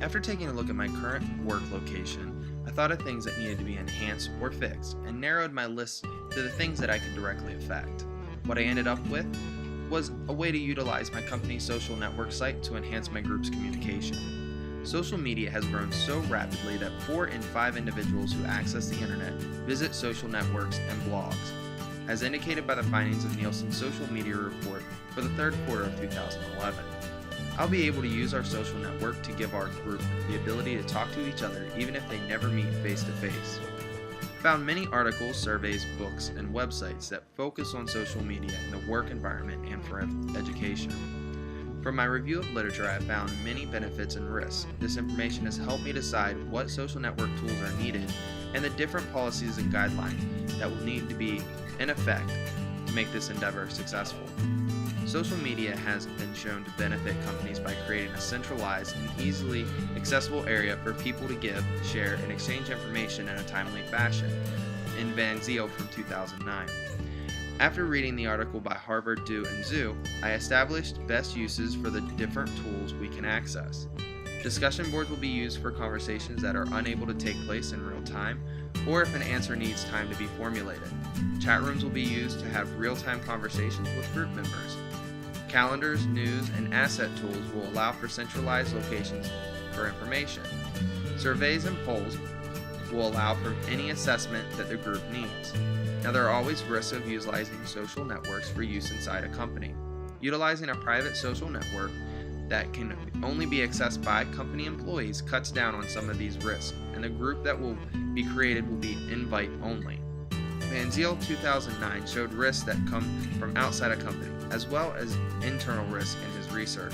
After taking a look at my current work location, I thought of things that needed to be enhanced or fixed and narrowed my list to the things that I could directly affect. What I ended up with was a way to utilize my company's social network site to enhance my group's communication. Social media has grown so rapidly that 4 in 5 individuals who access the internet visit social networks and blogs, as indicated by the findings of Nielsen's social media report for the third quarter of 2011. I'll be able to use our social network to give our group the ability to talk to each other even if they never meet face to face. Found many articles, surveys, books, and websites that focus on social media in the work environment and for education. From my review of literature, I have found many benefits and risks. This information has helped me decide what social network tools are needed and the different policies and guidelines that will need to be in effect to make this endeavor successful. Social media has been shown to benefit companies by creating a centralized and easily accessible area for people to give, share, and exchange information in a timely fashion, in Van Zyl from 2009. After reading the article by Harvard, Du, and Zhu, I established best uses for the different tools we can access. Discussion boards will be used for conversations that are unable to take place in real time, or if an answer needs time to be formulated. Chat rooms will be used to have real-time conversations with group members. Calendars, news, and asset tools will allow for centralized locations for information. Surveys and polls will allow for any assessment that the group needs. Now, there are always risks of utilizing social networks for use inside a company. Utilizing a private social network that can only be accessed by company employees cuts down on some of these risks, and the group that will be created will be invite only. Van Zyl 2009 showed risks that come from outside a company, as well as internal risks in his research,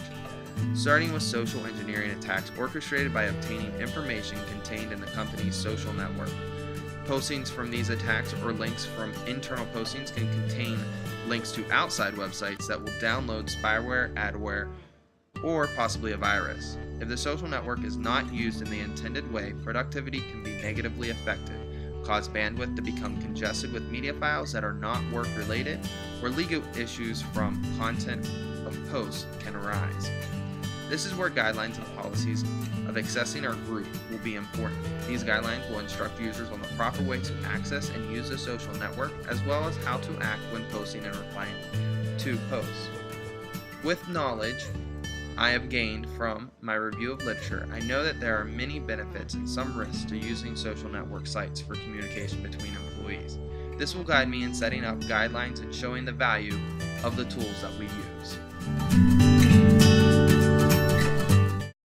starting with social engineering attacks orchestrated by obtaining information contained in the company's social network. Postings from these attacks or links from internal postings can contain links to outside websites that will download spyware, adware, or possibly a virus. If the social network is not used in the intended way, productivity can be negatively affected, cause bandwidth to become congested with media files that are not work-related, or legal issues from content of posts can arise. This is where guidelines and policies of accessing our group will be important. These guidelines will instruct users on the proper way to access and use the social network, as well as how to act when posting and replying to posts. With knowledge I have gained from my review of literature, I know that there are many benefits and some risks to using social network sites for communication between employees. This will guide me in setting up guidelines and showing the value of the tools that we use.